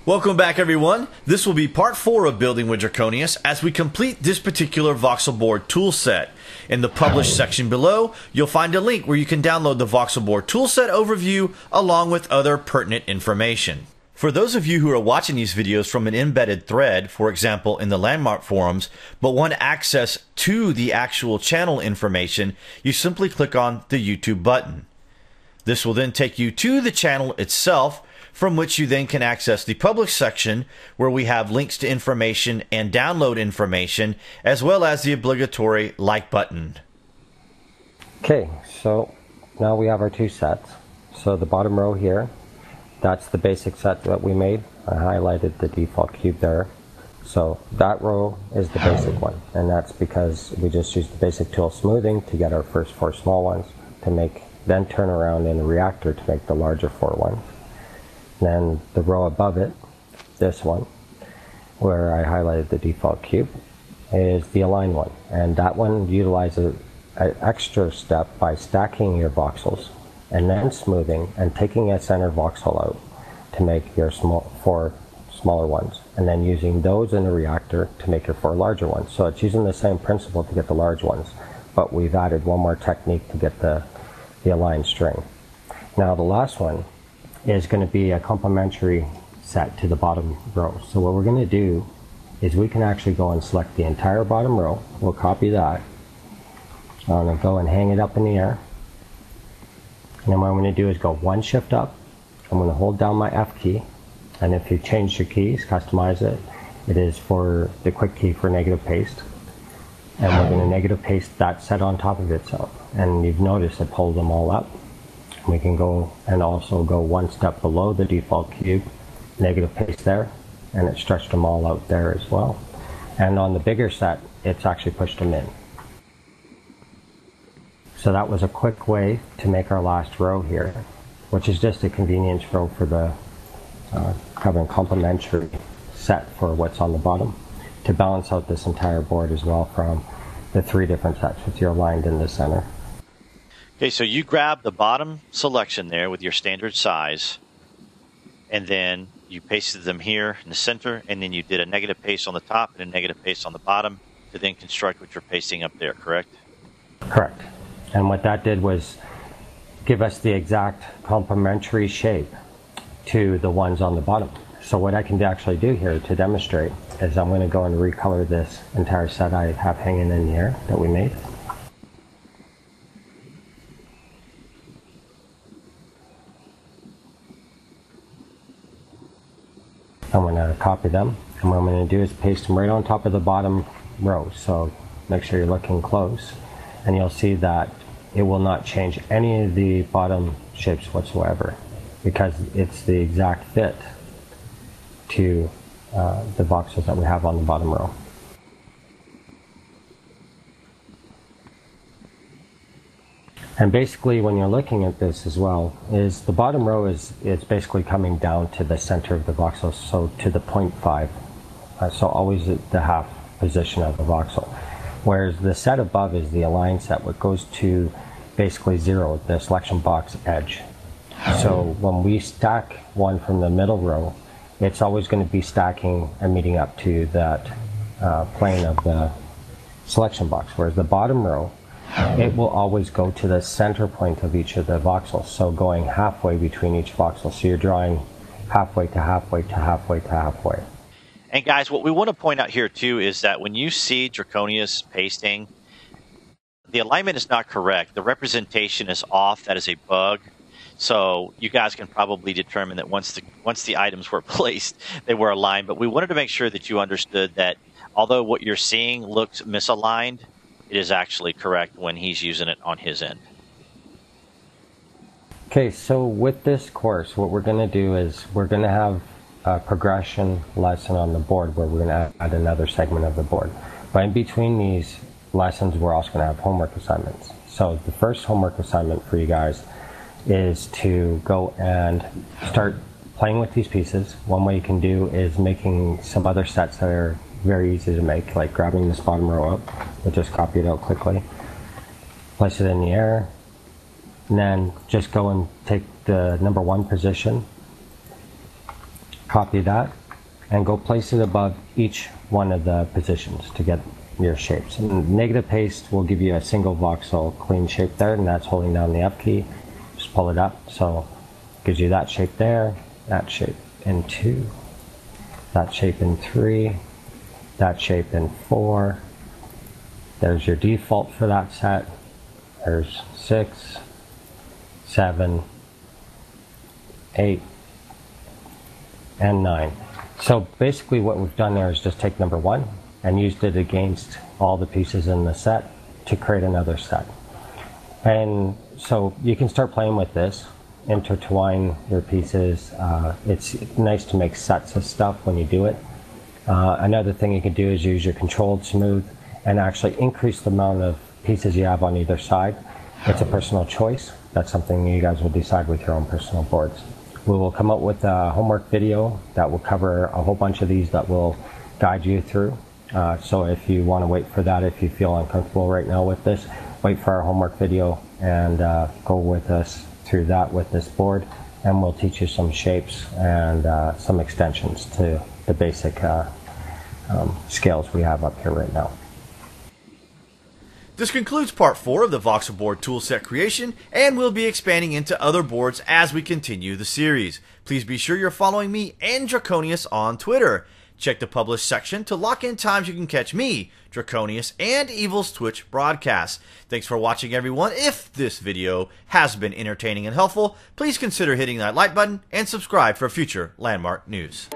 Welcome back, everyone. This will be part 4 of building with Draconious as we complete this particular voxel board tool set. In the published section below, you'll find a link where you can download the voxel board tool set overview along with other pertinent information. For those of you who are watching these videos from an embedded thread, for example in the Landmark forums, but want access to the actual channel information, you simply click on the YouTube button. This will then take you to the channel itself, from which you then can access the public section where we have links to information and download information, as well as the obligatory like button. Okay, so now we have our two sets. So the bottom row here, that's the basic set that we made. I highlighted the default cube there. So that row is the basic one, and that's because we just used the basic tool smoothing to get our first 4 small ones to make, then turn around in the reactor to make the larger 4 ones. Then the row above it, this one, where I highlighted the default cube, is the align one. And that one utilizes an extra step by stacking your voxels and then smoothing and taking a center voxel out to make your 4 smaller ones. And then using those in the reactor to make your 4 larger ones. So it's using the same principle to get the large ones, but we've added one more technique to get the aligned string. Now the last one is going to be a complementary set to the bottom row. So what we're going to do is we can actually go and select the entire bottom row. We'll copy that. I'm going to go and hang it up in the air. And then what I'm going to do is go 1 shift up. I'm going to hold down my F key. And if you change your keys, customize it, it is for the quick key for negative paste. And we're going to negative paste that set on top of itself. And you've noticed I pulled them all up. We can go and also go 1 step below the default cube, negative paste there, and it stretched them all out there as well. And on the bigger set, it's actually pushed them in. So that was a quick way to make our last row here, which is just a convenience row for the covering complementary set for what's on the bottom, to balance out this entire board as well from the 3 different sets with your aligned in the center. Okay, so you grab the bottom selection there with your standard size, and then you pasted them here in the center, and then you did a negative paste on the top and a negative paste on the bottom to then construct what you're pasting up there, correct? Correct. And what that did was give us the exact complementary shape to the ones on the bottom. So what I can actually do here to demonstrate is I'm going to go and recolor this entire set I have hanging in the air that we made. I'm going to copy them, and what I'm going to do is paste them right on top of the bottom row. So make sure you're looking close, and you'll see that it will not change any of the bottom shapes whatsoever, because it's the exact fit to the voxels that we have on the bottom row. And basically when you're looking at this as well, is the bottom row is basically coming down to the center of the voxel, so to the 0.5. So always at the half position of the voxel. Whereas the set above is the align set, what goes to basically 0, the selection box edge. So when we stack one from the middle row, it's always going to be stacking and meeting up to that plane of the selection box. Whereas the bottom row, it will always go to the center point of each of the voxels, so going halfway between each voxel. So you're drawing halfway to halfway to halfway to halfway. And guys, what we want to point out here too is that when you see Draconious pasting, the alignment is not correct. The representation is off. That is a bug. So you guys can probably determine that once the items were placed, they were aligned. But we wanted to make sure that you understood that although what you're seeing looks misaligned, it is actually correct when he's using it on his end. Okay, so with this course, what we're going to do is we're going to have a progression lesson on the board where we're going to add another segment of the board. But in between these lessons, we're also going to have homework assignments. So the first homework assignment for you guys is to go and start playing with these pieces. One way you can do is making some other sets that are very easy to make, like grabbing this bottom row up. We'll just copy it out quickly, place it in the air, and then just go and take the number 1 position, copy that, and go place it above each one of the positions to get your shapes. And negative paste will give you a single voxel clean shape there, and that's holding down the F key. Just pull it up, so it gives you that shape there, that shape in 2, that shape in 3, that shape in 4. There's your default for that set. There's 6, 7, 8, and 9. So basically what we've done there is just take number 1 and used it against all the pieces in the set to create another set. And so you can start playing with this, intertwine your pieces. It's nice to make sets of stuff when you do it. Another thing you can do is use your controlled smooth and actually increase the amount of pieces you have on either side. It's a personal choice. That's something you guys will decide with your own personal boards. We will come up with a homework video that will cover a whole bunch of these that will guide you through. So if you want to wait for that, if you feel uncomfortable right now with this, wait for our homework video and go with us through that with this board, and we'll teach you some shapes and some extensions to the basic scales we have up here right now. This concludes part 4 of the Voxel board toolset creation, and we'll be expanding into other boards as we continue the series. Please be sure you're following me and Draconious on Twitter. Check the published section to lock in times you can catch me, Draconious, and Evil's Twitch broadcasts. Thanks for watching, everyone. If this video has been entertaining and helpful, please consider hitting that like button and subscribe for future Landmark news.